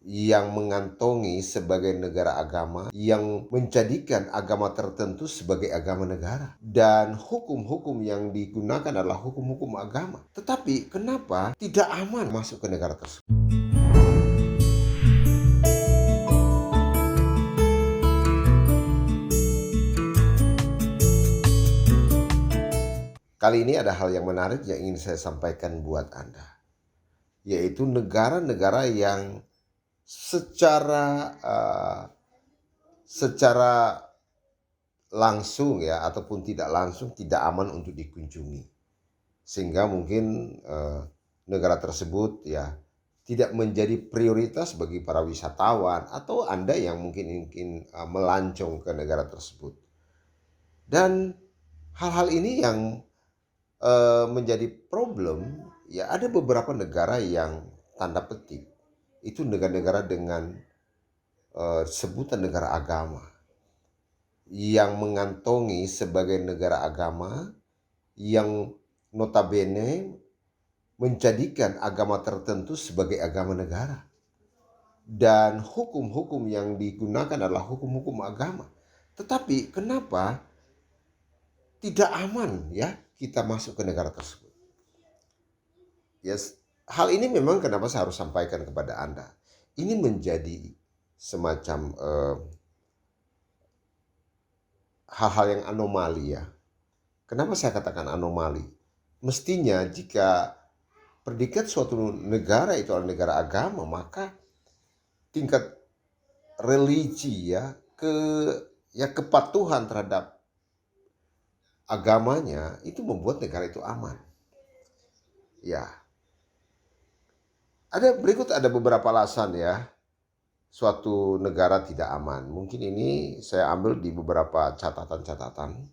yang mengantongi sebagai negara agama, yang menjadikan agama tertentu sebagai agama negara. Dan hukum-hukum yang digunakan adalah hukum-hukum agama. Tetapi kenapa tidak aman masuk ke negara tersebut? Kali ini ada hal yang menarik yang ingin saya sampaikan buat Anda, yaitu negara-negara yang secara langsung ya ataupun tidak langsung tidak aman untuk dikunjungi. Sehingga mungkin negara tersebut ya tidak menjadi prioritas bagi para wisatawan atau Anda yang mungkin melancong ke negara tersebut. Dan hal-hal ini yang menjadi problem, ya ada beberapa negara yang tanda petik itu negara-negara dengan sebutan negara agama yang mengantongi sebagai negara agama yang notabene menjadikan agama tertentu sebagai agama negara. Dan hukum-hukum yang digunakan adalah hukum-hukum agama. Tetapi kenapa tidak aman ya kita masuk ke negara tersebut? Yes, hal ini memang kenapa saya harus sampaikan kepada Anda. Ini menjadi semacam hal-hal yang anomali ya. Kenapa saya katakan anomali? Mestinya jika predikat suatu negara itu adalah negara agama, maka tingkat religi ya kepatuhan terhadap agamanya itu membuat negara itu aman. Ya. Ada beberapa alasan ya suatu negara tidak aman. Mungkin ini saya ambil di beberapa catatan-catatan.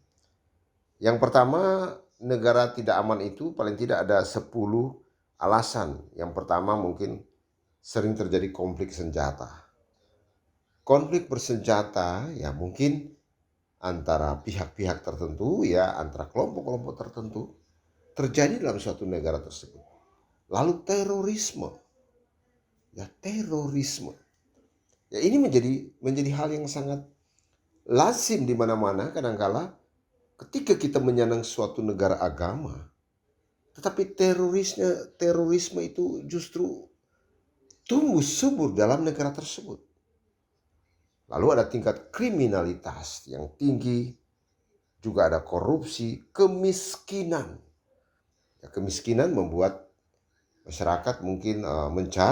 Yang pertama, negara tidak aman itu paling tidak ada 10 alasan. Yang pertama mungkin sering terjadi konflik senjata. Konflik bersenjata ya mungkin antara pihak-pihak tertentu ya, antara kelompok-kelompok tertentu terjadi dalam suatu negara tersebut. Lalu terorisme. Ya, terorisme. Ya, ini menjadi hal yang sangat lazim di mana-mana kadangkala ketika kita menyandang suatu negara agama. Tetapi terorisme itu justru tumbuh subur dalam negara tersebut. Lalu ada tingkat kriminalitas yang tinggi, juga ada korupsi, kemiskinan. Ya, kemiskinan membuat masyarakat mungkin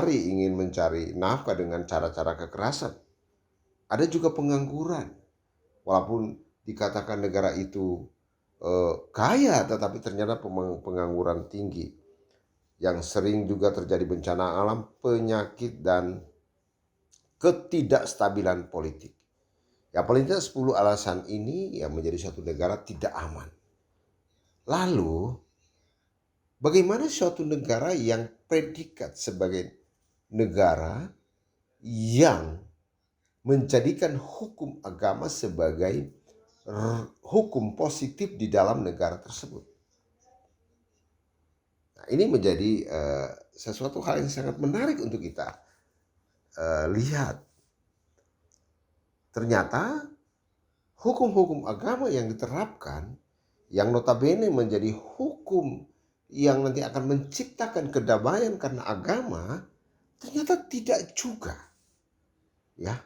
ingin mencari nafkah dengan cara-cara kekerasan. Ada juga pengangguran. Walaupun dikatakan negara itu kaya, tetapi ternyata pengangguran tinggi. Yang sering juga terjadi bencana alam, penyakit, dan ketidakstabilan politik. Ya paling tidak 10 alasan ini yang menjadi suatu negara tidak aman. Lalu bagaimana suatu negara yang predikat sebagai negara yang menjadikan hukum agama sebagai hukum positif di dalam negara tersebut? Nah, ini menjadi sesuatu hal yang sangat menarik untuk kita lihat. Ternyata hukum-hukum agama yang diterapkan, yang notabene menjadi hukum yang nanti akan menciptakan kedamaian karena agama, ternyata tidak juga. Ya.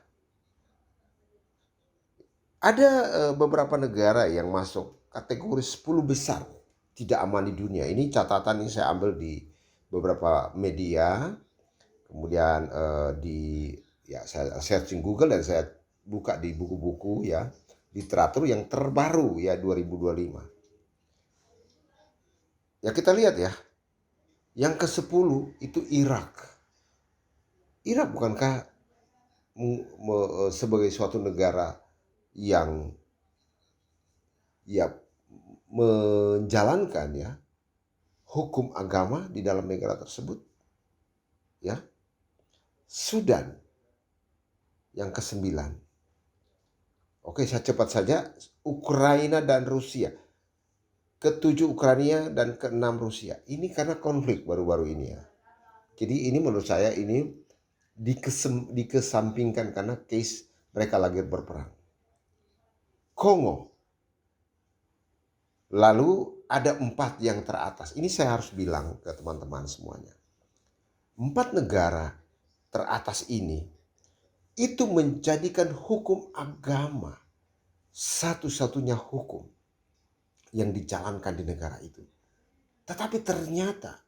Ada beberapa negara yang masuk kategori 10 besar tidak aman di dunia. Ini catatan yang saya ambil di beberapa media. Kemudian saya searching Google dan saya buka di buku-buku ya, literatur yang terbaru ya 2025. Ya kita lihat ya, yang ke-10 itu Irak. Irak bukankah sebagai suatu negara yang ya menjalankan ya hukum agama di dalam negara tersebut? Ya. Sudan yang ke-9. Oke, saya cepat saja. Ukraina dan Rusia. Ke-7 Ukraina dan ke-6 Rusia. Ini karena konflik baru-baru ini ya. Jadi ini menurut saya ini dikesampingkan karena case mereka lagi berperang. Kongo. Lalu ada 4 yang teratas. Ini saya harus bilang ke teman-teman semuanya. 4 negara teratas ini itu menjadikan hukum agama satu-satunya hukum yang dijalankan di negara itu. Tetapi ternyata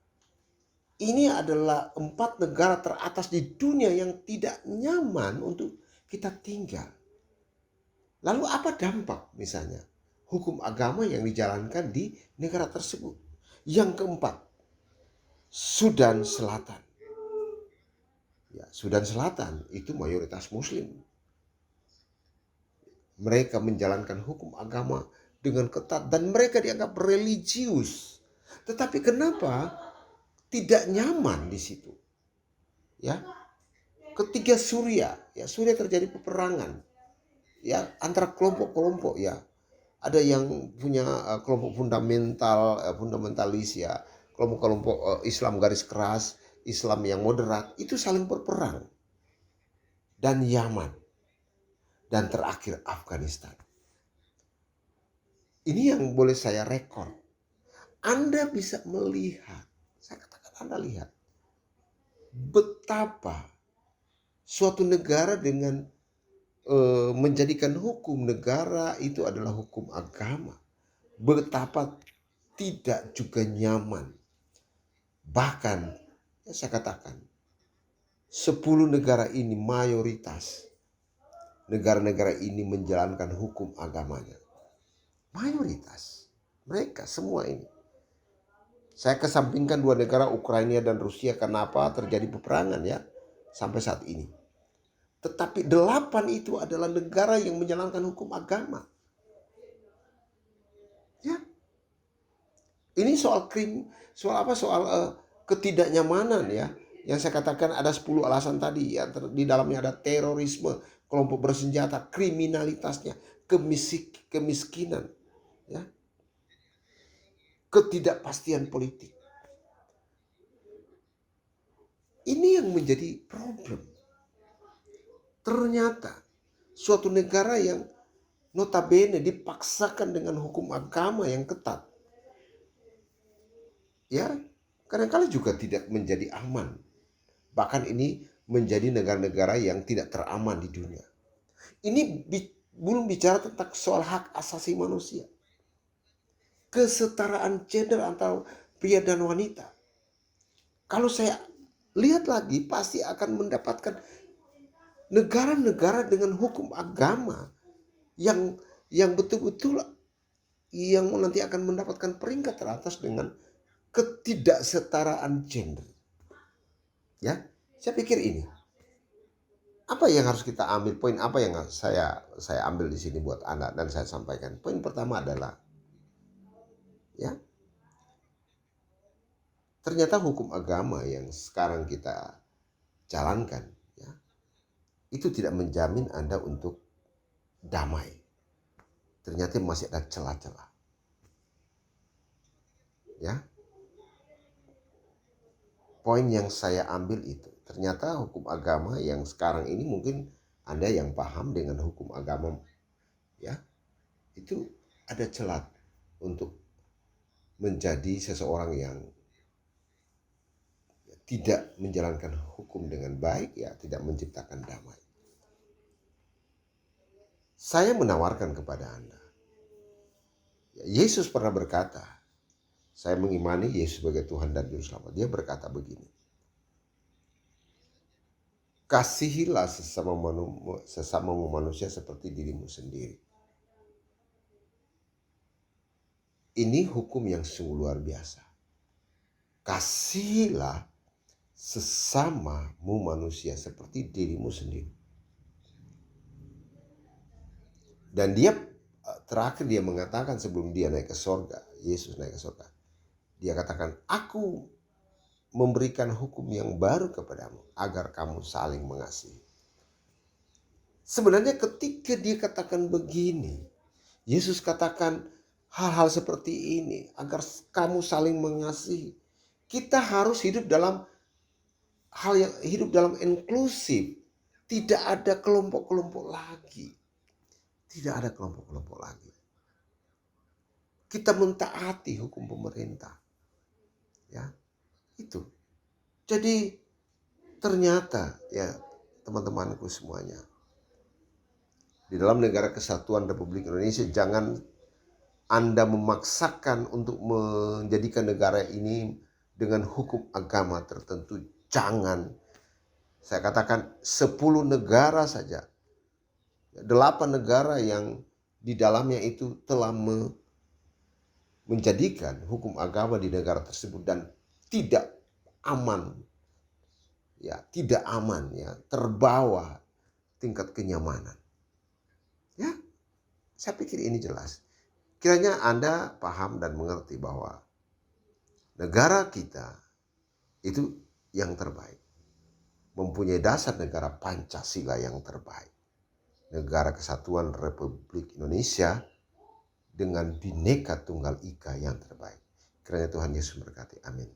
ini adalah 4 negara teratas di dunia yang tidak nyaman untuk kita tinggal. Lalu apa dampak misalnya hukum agama yang dijalankan di negara tersebut? Yang keempat, Sudan Selatan. Ya, Sudan Selatan itu mayoritas Muslim. Mereka menjalankan hukum agama dengan ketat dan mereka dianggap religius. Tetapi kenapa tidak nyaman di situ? Ya, ketiga Suriah, ya Suriah terjadi peperangan, ya antara kelompok-kelompok ya. Ada yang punya kelompok fundamentalis ya, kelompok-kelompok Islam garis keras, Islam yang moderat itu saling berperang. Dan Yaman. Dan terakhir Afghanistan. Ini yang boleh saya rekor. Anda bisa melihat, saya katakan Anda lihat, betapa suatu negara dengan menjadikan hukum negara itu adalah hukum agama. Betapa tidak juga nyaman. Bahkan, ya saya katakan, 10 negara ini mayoritas. Negara-negara ini menjalankan hukum agamanya. Mayoritas. Mereka semua ini. Saya kesampingkan 2 negara Ukraina dan Rusia. Kenapa terjadi peperangan ya sampai saat ini. Tetapi 8 itu adalah negara yang menjalankan hukum agama. Ya. Ini soal ketidaknyamanan ya. Yang saya katakan ada 10 alasan tadi ya, di dalamnya ada terorisme, kelompok bersenjata, kriminalitasnya, kemiskinan, ya. Ketidakpastian politik. Ini yang menjadi problem. Ternyata suatu negara yang notabene dipaksakan dengan hukum agama yang ketat, ya kadang-kala juga tidak menjadi aman. Bahkan ini menjadi negara-negara yang tidak teraman di dunia. Ini belum bicara tentang soal hak asasi manusia, kesetaraan gender antara pria dan wanita. Kalau saya lihat lagi pasti akan mendapatkan negara-negara dengan hukum agama yang betul-betul yang nanti akan mendapatkan peringkat teratas dengan ketidaksetaraan gender. Ya, saya pikir ini. Apa yang harus kita ambil? Poin apa yang saya ambil di sini buat Anda dan saya sampaikan. Poin pertama adalah ya, ternyata hukum agama yang sekarang kita jalankan ya, itu tidak menjamin Anda untuk damai. Ternyata masih ada celah-celah. Ya. Poin yang saya ambil itu, ternyata hukum agama yang sekarang ini mungkin Anda yang paham dengan hukum agama ya, itu ada celah untuk menjadi seseorang yang tidak menjalankan hukum dengan baik ya, tidak menciptakan damai. Saya menawarkan kepada Anda, Yesus pernah berkata, saya mengimani Yesus sebagai Tuhan dan Juru Selamat. Dia berkata begini, kasihilah sesamamu manusia seperti dirimu sendiri. Ini hukum yang sungguh luar biasa. Kasihilah sesamamu manusia seperti dirimu sendiri. Dan dia terakhir dia mengatakan sebelum dia naik ke sorga, Yesus naik ke sorga, dia katakan, aku memberikan hukum yang baru kepadamu agar kamu saling mengasihi. Sebenarnya ketika dia katakan begini, Yesus katakan hal-hal seperti ini agar kamu saling mengasihi. Kita harus hidup dalam hal yang hidup dalam inklusif. Tidak ada kelompok-kelompok lagi. Tidak ada kelompok-kelompok lagi. Kita mentaati hukum pemerintah. Ya, itu. Jadi ternyata ya teman-temanku semuanya, di dalam negara kesatuan Republik Indonesia jangan Anda memaksakan untuk menjadikan negara ini dengan hukum agama tertentu. Jangan. Saya katakan 10 negara saja. 8 negara yang di dalamnya itu telah menjadikan hukum agama di negara tersebut dan tidak aman. Ya, tidak aman ya, terbawa tingkat kenyamanan. Ya, saya pikir ini jelas. Kiranya Anda paham dan mengerti bahwa negara kita itu yang terbaik. Mempunyai dasar negara Pancasila yang terbaik. Negara Kesatuan Republik Indonesia dengan Bhinneka Tunggal Ika yang terbaik. Kiranya Tuhan Yesus memberkati. Amin.